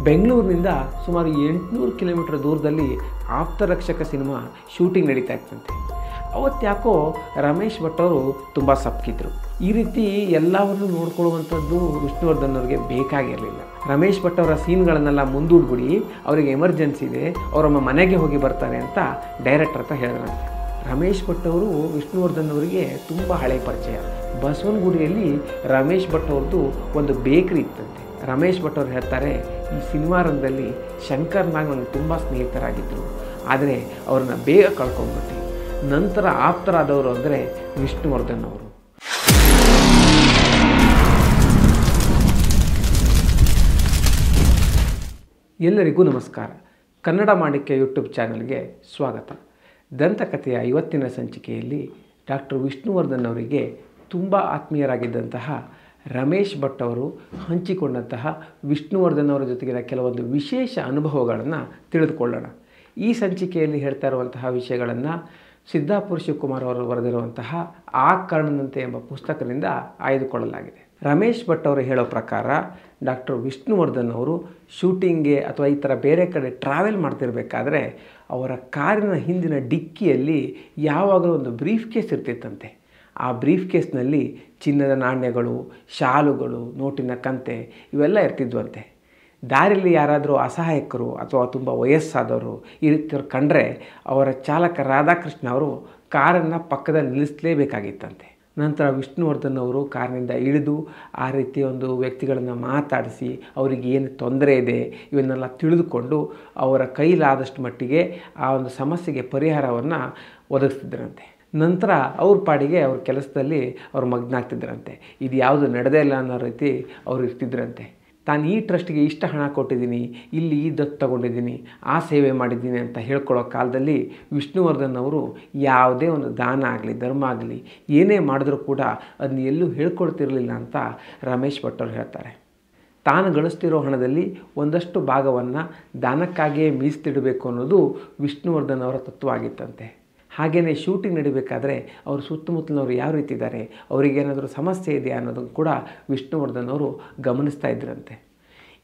ಬೆಂಗಳೂರಿನಿಂದ ಸುಮಾರು 800 ಕಿಲೋಮೀಟರ್ ದೂರದಲ್ಲಿ ಆಪ್ತರಕ್ಷಕ ಸಿನಿಮಾ ಶೂಟಿಂಗ್ ನಡೀತಾ ಇತ್ತಂತೆ. ಅವತ್ತ್ಯಾಕೋ ರಮೇಶ್ ಭಟ್ ಅವರು ತುಂಬ ಸಪ್ಪಗಿದ್ರು. ಈ ರೀತಿ ಎಲ್ಲವನ್ನೂ ನೋಡ್ಕೊಳ್ಳುವಂಥದ್ದು ವಿಷ್ಣುವರ್ಧನ್ ಅವ್ರಿಗೆ ಬೇಕಾಗಿರಲಿಲ್ಲ. ರಮೇಶ್ ಭಟ್ ಅವರ ಸೀನ್ಗಳನ್ನೆಲ್ಲ ಮುಂದೂಡ್ಬಿಡಿ, ಅವರಿಗೆ ಎಮರ್ಜೆನ್ಸಿ ಇದೆ, ಅವರಮ್ಮ ಮನೆಗೆ ಹೋಗಿ ಬರ್ತಾರೆ ಅಂತ ಡೈರೆಕ್ಟರ್ ಹತ್ರ ಹೇಳಿದ್ರಂತೆ. ರಮೇಶ್ ಭಟ್ ಅವರು ವಿಷ್ಣುವರ್ಧನ್ ಅವರಿಗೆ ತುಂಬ ಹಳೆ ಪರಿಚಯ. ಬಸವನಗುಡಿಯಲ್ಲಿ ರಮೇಶ್ ಭಟ್ ಅವ್ರದ್ದು ಒಂದು ಬೇಕ್ರಿ ಇತ್ತಂತೆ. ರಮೇಶ್ ಭಟ್ ಅವರು ಹೇಳ್ತಾರೆ, ಈ ಸಿನಿಮಾ ರಂಗದಲ್ಲಿ ಶಂಕರ್ನಾಗ ನನಗೆ ತುಂಬ ಸ್ನೇಹಿತರಾಗಿದ್ದರು, ಆದರೆ ಅವ್ರನ್ನ ಬೇಗ ಕಳ್ಕೊಂಡ್ಬಿಟ್ಟು ನಂತರ ಆಪ್ತರಾದವರು ಅಂದರೆ ವಿಷ್ಣುವರ್ಧನ್ ಅವರು. ಎಲ್ಲರಿಗೂ ನಮಸ್ಕಾರ. ಕನ್ನಡ ಮಾಣಿಕ್ಯ ಯೂಟ್ಯೂಬ್ ಚಾನಲ್ಗೆ ಸ್ವಾಗತ. ದಂತಕಥೆಯ ಇವತ್ತಿನ ಸಂಚಿಕೆಯಲ್ಲಿ ಡಾಕ್ಟರ್ ವಿಷ್ಣುವರ್ಧನ್ ಅವರಿಗೆ ತುಂಬ ಆತ್ಮೀಯರಾಗಿದ್ದಂತಹ ರಮೇಶ್ ಭಟ್ ಅವರು ಹಂಚಿಕೊಂಡಂತಹ ವಿಷ್ಣುವರ್ಧನ್ ಅವರ ಜೊತೆಗಿನ ಕೆಲವೊಂದು ವಿಶೇಷ ಅನುಭವಗಳನ್ನು ತಿಳಿದುಕೊಳ್ಳೋಣ. ಈ ಸಂಚಿಕೆಯಲ್ಲಿ ಹೇಳ್ತಾ ಇರುವಂತಹ ವಿಷಯಗಳನ್ನು ಸಿದ್ದಾಪುರ ಶಿವಕುಮಾರ್ ಅವರು ಬರೆದಿರುವಂತಹ ಆ ಕರ್ಣನಂತೆ ಎಂಬ ಪುಸ್ತಕದಿಂದ ಆಯ್ದುಕೊಳ್ಳಲಾಗಿದೆ. ರಮೇಶ್ ಭಟ್ ಅವರು ಹೇಳೋ ಪ್ರಕಾರ ಡಾಕ್ಟರ್ ವಿಷ್ಣುವರ್ಧನ್ ಅವರು ಶೂಟಿಂಗ್ಗೆ ಅಥವಾ ಈ ಥರ ಬೇರೆ ಕಡೆ ಟ್ರಾವೆಲ್ ಮಾಡ್ತಿರ್ಬೇಕಾದ್ರೆ ಅವರ ಕಾರಿನ ಹಿಂದಿನ ಡಿಕ್ಕಿಯಲ್ಲಿ ಯಾವಾಗಲೂ ಒಂದು ಬ್ರೀಫ್ ಕೇಸ್ ಇರ್ತಿತ್ತಂತೆ. ಆ ಬ್ರೀಫ್ ಕೇಸ್ನಲ್ಲಿ ಚಿನ್ನದ ನಾಣ್ಯಗಳು, ಶಾಲುಗಳು, ನೋಟಿನ ಕಂತೆ ಇವೆಲ್ಲ ಇರ್ತಿದ್ವಂತೆ. ದಾರಿಯಲ್ಲಿ ಯಾರಾದರೂ ಅಸಹಾಯಕರು ಅಥವಾ ತುಂಬ ವಯಸ್ಸಾದವರು ಈ ರೀತಿಯವ್ರು ಕಂಡ್ರೆ ಅವರ ಚಾಲಕ ರಾಧಾಕೃಷ್ಣ ಅವರು ಕಾರನ್ನು ಪಕ್ಕದಲ್ಲಿ ನಿಲ್ಲಿಸಲೇಬೇಕಾಗಿತ್ತಂತೆ. ನಂತರ ವಿಷ್ಣುವರ್ಧನ್ ಅವರು ಕಾರಿನಿಂದ ಇಳಿದು ಆ ರೀತಿ ಒಂದು ವ್ಯಕ್ತಿಗಳನ್ನು ಮಾತಾಡಿಸಿ ಅವರಿಗೆ ಏನು ತೊಂದರೆ ಇದೆ ಇವನ್ನೆಲ್ಲ ತಿಳಿದುಕೊಂಡು ಅವರ ಕೈಲಾದಷ್ಟು ಮಟ್ಟಿಗೆ ಆ ಒಂದು ಸಮಸ್ಯೆಗೆ ಪರಿಹಾರವನ್ನು ಒದಗಿಸ್ತಿದ್ದರಂತೆ. ನಂತರ ಅವ್ರ ಪಾಡಿಗೆ ಅವ್ರ ಕೆಲಸದಲ್ಲಿ ಅವ್ರು ಮಗ್ನಾಗ್ತಿದ್ದರಂತೆ. ಇದು ಯಾವುದು ನಡೆದೇ ಇಲ್ಲ ಅನ್ನೋ ರೀತಿ ಅವ್ರು ಇರ್ತಿದ್ರಂತೆ. ತಾನು ಈ ಟ್ರಸ್ಟ್ಗೆ ಇಷ್ಟು ಹಣ ಕೊಟ್ಟಿದ್ದೀನಿ, ಇಲ್ಲಿ ಈ ದತ್ತು ತಗೊಂಡಿದ್ದೀನಿ, ಆ ಸೇವೆ ಮಾಡಿದ್ದೀನಿ ಅಂತ ಹೇಳ್ಕೊಳ್ಳೋ ಕಾಲದಲ್ಲಿ ವಿಷ್ಣುವರ್ಧನ್ ಅವರು ಯಾವುದೇ ಒಂದು ದಾನ ಆಗಲಿ ಧರ್ಮ ಆಗಲಿ ಏನೇ ಮಾಡಿದ್ರೂ ಕೂಡ ಅದನ್ನ ಎಲ್ಲೂ ಹೇಳ್ಕೊಳ್ತಿರಲಿಲ್ಲ ಅಂತ ರಮೇಶ್ ಭಟ್ ಅವರು ಹೇಳ್ತಾರೆ. ತಾನು ಗಳಿಸ್ತಿರೋ ಹಣದಲ್ಲಿ ಒಂದಷ್ಟು ಭಾಗವನ್ನು ದಾನಕ್ಕಾಗಿಯೇ ಮೀಸಲಿಡಬೇಕು ಅನ್ನೋದು ವಿಷ್ಣುವರ್ಧನ್ ಅವರ ತತ್ವ ಆಗಿತ್ತಂತೆ. ಹಾಗೆಯೇ ಶೂಟಿಂಗ್ ನಡಿಬೇಕಾದ್ರೆ ಅವರು ಸುತ್ತಮುತ್ತಲಿನವರು ಯಾವ ರೀತಿ ಇದ್ದಾರೆ, ಅವರಿಗೇನಾದರೂ ಸಮಸ್ಯೆ ಇದೆಯಾ ಅನ್ನೋದನ್ನು ಕೂಡ ವಿಷ್ಣುವರ್ಧನ್ ಅವರು ಗಮನಿಸ್ತಾ ಇದ್ರಂತೆ.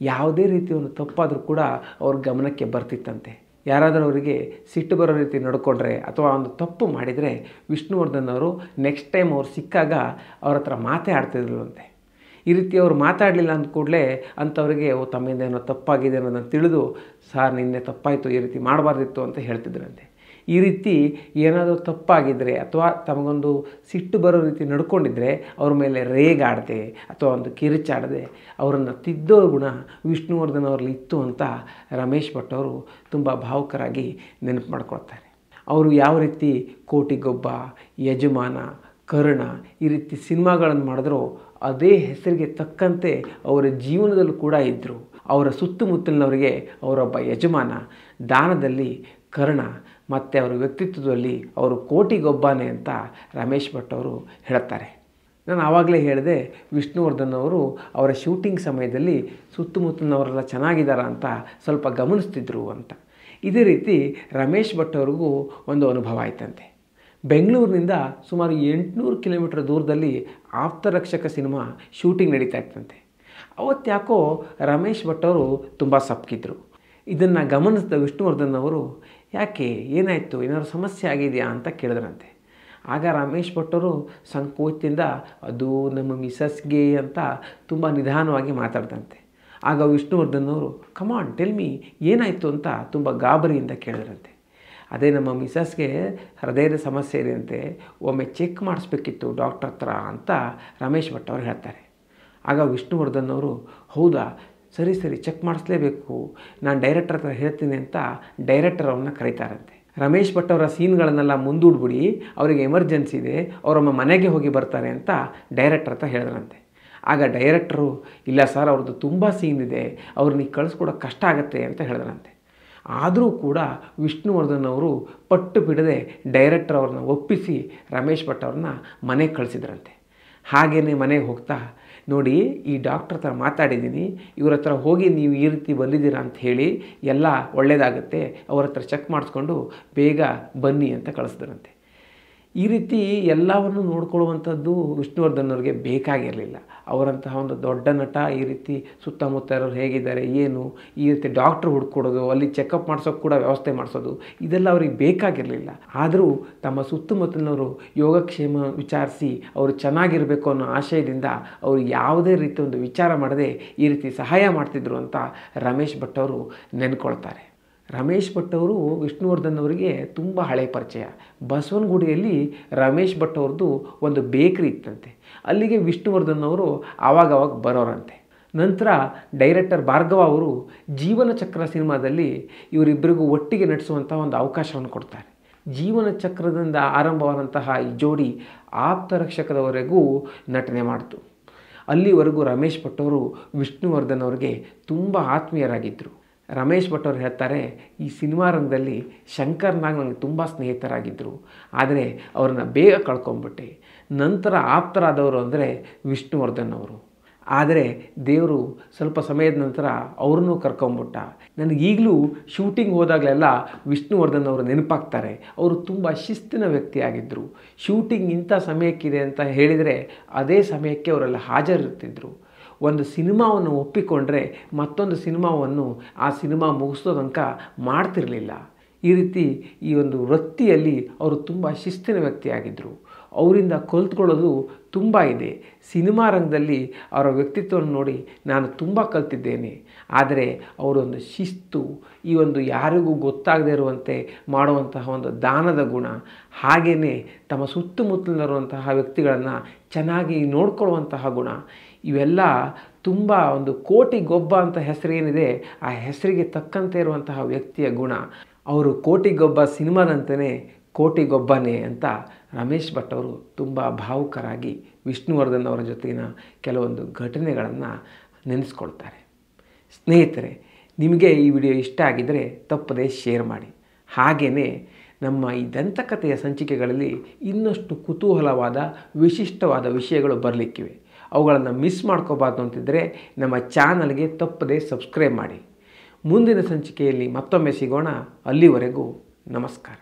ಯಾವುದೇ ರೀತಿ ಒಂದು ತಪ್ಪಾದರೂ ಕೂಡ ಅವ್ರ ಗಮನಕ್ಕೆ ಬರ್ತಿತ್ತಂತೆ. ಯಾರಾದರೂ ಅವರಿಗೆ ಸಿಟ್ಟು ಬರೋ ರೀತಿ ನಡ್ಕೊಂಡ್ರೆ ಅಥವಾ ಒಂದು ತಪ್ಪು ಮಾಡಿದರೆ ವಿಷ್ಣುವರ್ಧನ್ ಅವರು ನೆಕ್ಸ್ಟ್ ಟೈಮ್ ಅವ್ರು ಸಿಕ್ಕಾಗ ಅವ್ರ ಹತ್ರ ಮಾತೇ ಆಡ್ತಿದ್ರಂತೆ. ಈ ರೀತಿ ಅವ್ರು ಮಾತಾಡಲಿಲ್ಲ ಅಂದ ಕೂಡಲೇ ಅಂಥವ್ರಿಗೆ ತಮ್ಮಿಂದ ಏನೋ ತಪ್ಪಾಗಿದೆ ಅನ್ನೋದನ್ನು ತಿಳಿದು, ಸಾರ್ ನಿನ್ನೆ ತಪ್ಪಾಯಿತು, ಈ ರೀತಿ ಮಾಡಬಾರ್ದಿತ್ತು ಅಂತ ಹೇಳ್ತಿದ್ರಂತೆ. ಈ ರೀತಿ ಏನಾದರೂ ತಪ್ಪಾಗಿದ್ದರೆ ಅಥವಾ ತಮಗೊಂದು ಸಿಟ್ಟು ಬರೋ ರೀತಿ ನಡ್ಕೊಂಡಿದ್ರೆ ಅವ್ರ ಮೇಲೆ ರೇಗಾಡದೆ ಅಥವಾ ಒಂದು ಕಿರಿಚಾಡದೆ ಅವರನ್ನು ತಿದ್ದೋ ಗುಣ ವಿಷ್ಣುವರ್ಧನ್ ಅವರಲ್ಲಿ ಇತ್ತು ಅಂತ ರಮೇಶ್ ಭಟ್ ಅವರು ತುಂಬ ಭಾವುಕರಾಗಿ ನೆನಪು ಮಾಡ್ಕೊಳ್ತಾರೆ. ಅವರು ಯಾವ ರೀತಿ ಕೋಟಿಗೊಬ್ಬ, ಯಜಮಾನ, ಕರ್ಣ ಈ ರೀತಿ ಸಿನಿಮಾಗಳನ್ನು ಮಾಡಿದ್ರೋ ಅದೇ ಹೆಸರಿಗೆ ತಕ್ಕಂತೆ ಅವರ ಜೀವನದಲ್ಲೂ ಕೂಡ ಇದ್ದರು. ಅವರ ಸುತ್ತಮುತ್ತಲಿನವರಿಗೆ ಅವರೊಬ್ಬ ಯಜಮಾನ, ದಾನದಲ್ಲಿ ಕರ್ಣ ಮತ್ತು ಅವರ ವ್ಯಕ್ತಿತ್ವದಲ್ಲಿ ಅವರು ಕೋಟಿಗೊಬ್ಬನೇ ಅಂತ ರಮೇಶ್ ಭಟ್ ಅವರು ಹೇಳ್ತಾರೆ. ನಾನು ಆವಾಗಲೇ ಹೇಳಿದೆ, ವಿಷ್ಣುವರ್ಧನ್ ಅವರು ಅವರ ಶೂಟಿಂಗ್ ಸಮಯದಲ್ಲಿ ಸುತ್ತಮುತ್ತಲಿನವರೆಲ್ಲ ಚೆನ್ನಾಗಿದ್ದಾರಾ ಅಂತ ಸ್ವಲ್ಪ ಗಮನಿಸ್ತಿದ್ರು ಅಂತ. ಇದೇ ರೀತಿ ರಮೇಶ್ ಭಟ್ ಅವ್ರಿಗೂ ಒಂದು ಅನುಭವ ಆಯ್ತಂತೆ. ಬೆಂಗಳೂರಿನಿಂದ ಸುಮಾರು 800 ಕಿಲೋಮೀಟರ್ ದೂರದಲ್ಲಿ ಆಪ್ತರಕ್ಷಕ ಸಿನಿಮಾ ಶೂಟಿಂಗ್ ನಡೀತಾ ಇತ್ತಂತೆ. ಅವತ್ತ್ಯಾಕೋ ರಮೇಶ್ ಭಟ್ ಅವರು ತುಂಬ ಸಪ್ಪಗಿದ್ರು. ಇದನ್ನು ಗಮನಿಸಿದ ವಿಷ್ಣುವರ್ಧನ್ ಅವರು, ಯಾಕೆ ಏನಾಯಿತು, ಏನಾದರೂ ಸಮಸ್ಯೆ ಆಗಿದೆಯಾ ಅಂತ ಕೇಳಿದ್ರಂತೆ. ಆಗ ರಮೇಶ್ ಭಟ್ ಅವರು ಸಂಕೋಚದಿಂದ ಅದು ನಮ್ಮ ಮಿಸಸ್ಗೆ ಅಂತ ತುಂಬ ನಿಧಾನವಾಗಿ ಮಾತಾಡ್ದಂತೆ. ಆಗ ವಿಷ್ಣುವರ್ಧನ್ ಅವರು, ಕಮಾನ್ ಟೆಲ್ ಮೀ ಏನಾಯಿತು ಅಂತ ತುಂಬ ಗಾಬರಿಯಿಂದ ಕೇಳಿದ್ರಂತೆ. ಅದೇ ನಮ್ಮ ಮಿಸಸ್ಗೆ ಹೃದಯದ ಸಮಸ್ಯೆ ಇದೆ ಅಂತೆ, ಒಮ್ಮೆ ಚೆಕ್ ಮಾಡಿಸ್ಬೇಕಿತ್ತು ಡಾಕ್ಟರ್ ಹತ್ರ ಅಂತ ರಮೇಶ್ ಭಟ್ ಅವರು ಹೇಳ್ತಾರೆ. ಆಗ ವಿಷ್ಣುವರ್ಧನ್ ಅವರು, ಹೌದಾ, ಸರಿ ಚೆಕ್ ಮಾಡಿಸ್ಲೇಬೇಕು, ನಾನು ಡೈರೆಕ್ಟರ್ ಹತ್ರ ಹೇಳ್ತೀನಿ ಅಂತ ಡೈರೆಕ್ಟರ್ ಅವ್ರನ್ನ ಕರೀತಾರಂತೆ. ರಮೇಶ್ ಭಟ್ ಅವರ ಸೀನ್ಗಳನ್ನೆಲ್ಲ ಮುಂದೂಡ್ಬಿಡಿ, ಅವರಿಗೆ ಎಮರ್ಜೆನ್ಸಿ ಇದೆ, ಅವರಮ್ಮ ಮನೆಗೆ ಹೋಗಿ ಬರ್ತಾರೆ ಅಂತ ಡೈರೆಕ್ಟರ್ ಹತ್ರ ಹೇಳಿದ್ರಂತೆ. ಆಗ ಡೈರೆಕ್ಟರು, ಇಲ್ಲ ಸರ್, ಅವ್ರದ್ದು ತುಂಬ ಸೀನ್ ಇದೆ, ಅವ್ರನ್ನ ಕಳಿಸ್ಕೊಡೋಕ್ಕೆ ಕಷ್ಟ ಆಗುತ್ತೆ ಅಂತ ಹೇಳಿದ್ರಂತೆ. ಆದರೂ ಕೂಡ ವಿಷ್ಣುವರ್ಧನ್ ಅವರು ಪಟ್ಟು ಬಿಡದೆ ಡೈರೆಕ್ಟರ್ ಅವ್ರನ್ನ ಒಪ್ಪಿಸಿ ರಮೇಶ್ ಭಟ್ ಅವ್ರನ್ನ ಮನೆಗೆ ಕಳಿಸಿದ್ರಂತೆ. ಹಾಗೆಯೇ ಮನೆಗೆ ಹೋಗ್ತಾ, ನೋಡಿ ಈ ಡಾಕ್ಟ್ರ್ ಹತ್ರ ಮಾತಾಡಿದ್ದೀನಿ, ಇವ್ರ ಹತ್ರ ಹೋಗಿ ನೀವು ಈ ರೀತಿ ಬಂದಿದ್ದೀರಾ ಅಂತ ಹೇಳಿ ಎಲ್ಲ ಒಳ್ಳೆಯದಾಗುತ್ತೆ, ಅವ್ರ ಹತ್ರ ಚೆಕ್ ಮಾಡಿಸ್ಕೊಂಡು ಬೇಗ ಬನ್ನಿ ಅಂತ ಕಳಿಸಿದ್ರಂತೆ. ಈ ರೀತಿ ಎಲ್ಲವನ್ನು ನೋಡ್ಕೊಳ್ಳುವಂಥದ್ದು ವಿಷ್ಣುವರ್ಧನ್ ಅವ್ರಿಗೆ ಬೇಕಾಗಿರಲಿಲ್ಲ. ಅವರಂತಹ ಒಂದು ದೊಡ್ಡ ನಟ ಈ ರೀತಿ ಸುತ್ತಮುತ್ತ ಇರೋರು ಹೇಗಿದ್ದಾರೆ ಏನು, ಈ ರೀತಿ ಡಾಕ್ಟ್ರು ಹುಡ್ಕೊಡೋದು, ಅಲ್ಲಿ ಚೆಕಪ್ ಮಾಡಿಸೋಕೆ ಕೂಡ ವ್ಯವಸ್ಥೆ ಮಾಡಿಸೋದು, ಇದೆಲ್ಲ ಅವ್ರಿಗೆ ಬೇಕಾಗಿರಲಿಲ್ಲ. ಆದರೂ ತಮ್ಮ ಸುತ್ತಮುತ್ತಲಿನವರು ಯೋಗಕ್ಷೇಮ ವಿಚಾರಿಸಿ ಅವರು ಚೆನ್ನಾಗಿರಬೇಕು ಅನ್ನೋ ಆಶಯದಿಂದ ಅವರು ಯಾವುದೇ ರೀತಿ ಒಂದು ವಿಚಾರ ಮಾಡದೆ ಈ ರೀತಿ ಸಹಾಯ ಮಾಡ್ತಿದ್ರು ಅಂತ ರಮೇಶ್ ಭಟ್ ಅವರು ನೆನ್ಕೊಳ್ತಾರೆ. ರಮೇಶ್ ಭಟ್ ಅವರು ವಿಷ್ಣುವರ್ಧನ್ ಅವರಿಗೆ ತುಂಬ ಹಳೆ ಪರಿಚಯ. ಬಸವನಗುಡಿಯಲ್ಲಿ ರಮೇಶ್ ಭಟ್ ಅವ್ರದ್ದು ಒಂದು ಬೇಕ್ರಿ ಇತ್ತಂತೆ. ಅಲ್ಲಿಗೆ ವಿಷ್ಣುವರ್ಧನ್ ಅವರು ಆವಾಗವಾಗ ಬರೋರಂತೆ. ನಂತರ ಡೈರೆಕ್ಟರ್ ಭಾರ್ಗವ ಅವರು ಜೀವನ ಚಕ್ರ ಸಿನಿಮಾದಲ್ಲಿ ಇವರಿಬ್ಬರಿಗೂ ಒಟ್ಟಿಗೆ ನಟಿಸುವಂಥ ಒಂದು ಅವಕಾಶವನ್ನು ಕೊಡ್ತಾರೆ. ಜೀವನ ಚಕ್ರದಿಂದ ಆರಂಭವಾದಂತಹ ಈ ಜೋಡಿ ಆಪ್ತರಕ್ಷಕದವರೆಗೂ ನಟನೆ ಮಾಡಿತು. ಅಲ್ಲಿವರೆಗೂ ರಮೇಶ್ ಭಟ್ ಅವರು ವಿಷ್ಣುವರ್ಧನ್ ಅವರಿಗೆ ತುಂಬ ಆತ್ಮೀಯರಾಗಿದ್ದರು. ರಮೇಶ್ ಭಟ್ ಅವರು ಹೇಳ್ತಾರೆ, ಈ ಸಿನಿಮಾ ರಂಗದಲ್ಲಿ ಶಂಕರ್ನಾಗ ನನಗೆ ತುಂಬ ಸ್ನೇಹಿತರಾಗಿದ್ದರು, ಆದರೆ ಅವ್ರನ್ನ ಬೇಗ ಕಳ್ಕೊಂಬಿಟ್ಟೆ. ನಂತರ ಆಪ್ತರಾದವರು ಅಂದರೆ ವಿಷ್ಣುವರ್ಧನ್ ಅವರು. ಆದರೆ ದೇವರು ಸ್ವಲ್ಪ ಸಮಯದ ನಂತರ ಅವ್ರನ್ನೂ ಕರ್ಕೊಂಬಿಟ್ಟ. ನನಗೀಗಲೂ ಶೂಟಿಂಗ್ ಹೋದಾಗಲೆಲ್ಲ ವಿಷ್ಣುವರ್ಧನ್ ಅವರು ನೆನಪಾಗ್ತಾರೆ. ಅವರು ತುಂಬ ಶಿಸ್ತಿನ ವ್ಯಕ್ತಿಯಾಗಿದ್ದರು. ಶೂಟಿಂಗ್ ಇಂಥ ಸಮಯಕ್ಕಿದೆ ಅಂತ ಹೇಳಿದರೆ ಅದೇ ಸಮಯಕ್ಕೆ ಅವರೆಲ್ಲ ಹಾಜರಿರ್ತಿದ್ರು. ಒಂದು ಸಿನಿಮಾವನ್ನು ಒಪ್ಪಿಕೊಂಡ್ರೆ ಮತ್ತೊಂದು ಸಿನಿಮಾವನ್ನು ಆ ಸಿನಿಮಾ ಮುಗಿಸೋ ತನಕ ಮಾಡ್ತಿರಲಿಲ್ಲ. ಈ ರೀತಿ ಈ ಒಂದು ವೃತ್ತಿಯಲ್ಲಿ ಅವರು ತುಂಬ ಶಿಸ್ತಿನ ವ್ಯಕ್ತಿಯಾಗಿದ್ದರು. ಅವರಿಂದ ಕಲ್ತ್ಕೊಳ್ಳೋದು ತುಂಬ ಇದೆ. ಸಿನಿಮಾ ರಂಗದಲ್ಲಿ ಅವರ ವ್ಯಕ್ತಿತ್ವವನ್ನು ನೋಡಿ ನಾನು ತುಂಬ ಕಲ್ತಿದ್ದೇನೆ. ಆದರೆ ಅವರೊಂದು ಶಿಸ್ತು, ಈ ಒಂದು ಯಾರಿಗೂ ಗೊತ್ತಾಗದೇ ಇರುವಂತೆ ಮಾಡುವಂತಹ ಒಂದು ದಾನದ ಗುಣ, ಹಾಗೆಯೇ ತಮ್ಮ ಸುತ್ತಮುತ್ತಲಿರುವಂತಹ ವ್ಯಕ್ತಿಗಳನ್ನು ಚೆನ್ನಾಗಿ ನೋಡ್ಕೊಳ್ಳುವಂತಹ ಗುಣ, ಇವೆಲ್ಲ ತುಂಬ ಒಂದು ಕೋಟಿಗೊಬ್ಬ ಅಂತ ಹೆಸರೇನಿದೆ ಆ ಹೆಸರಿಗೆ ತಕ್ಕಂತೆ ಇರುವಂತಹ ವ್ಯಕ್ತಿಯ ಗುಣ. ಅವರು ಕೋಟಿಗೊಬ್ಬ ಸಿನಿಮಾದಂತೆಯೇ ಕೋಟಿಗೊಬ್ಬನೇ ಅಂತ ರಮೇಶ್ ಭಟ್ ಅವರು ತುಂಬ ಭಾವುಕರಾಗಿ ವಿಷ್ಣುವರ್ಧನ್ ಅವರ ಜೊತೆಗಿನ ಕೆಲವೊಂದು ಘಟನೆಗಳನ್ನು ನೆನೆಸ್ಕೊಳ್ತಾರೆ. ಸ್ನೇಹಿತರೆ, ನಿಮಗೆ ಈ ವಿಡಿಯೋ ಇಷ್ಟ ಆಗಿದ್ದರೆ ತಪ್ಪದೇ ಶೇರ್ ಮಾಡಿ. ಹಾಗೆಯೇ ನಮ್ಮ ಈ ದಂತಕಥೆಯ ಸಂಚಿಕೆಗಳಲ್ಲಿ ಇನ್ನಷ್ಟು ಕುತೂಹಲವಾದ ವಿಶಿಷ್ಟವಾದ ವಿಷಯಗಳು ಬರಲಿಕ್ಕಿವೆ. ಅವುಗಳನ್ನು ಮಿಸ್ ಮಾಡ್ಕೋಬಾರ್ದು ಅಂತಿದ್ದರೆ ನಮ್ಮ ಚಾನಲ್ಗೆ ತಪ್ಪದೇ ಸಬ್ಸ್ಕ್ರೈಬ್ ಮಾಡಿ. ಮುಂದಿನ ಸಂಚಿಕೆಯಲ್ಲಿ ಮತ್ತೊಮ್ಮೆ ಸಿಗೋಣ. ಅಲ್ಲಿವರೆಗೂ ನಮಸ್ಕಾರ.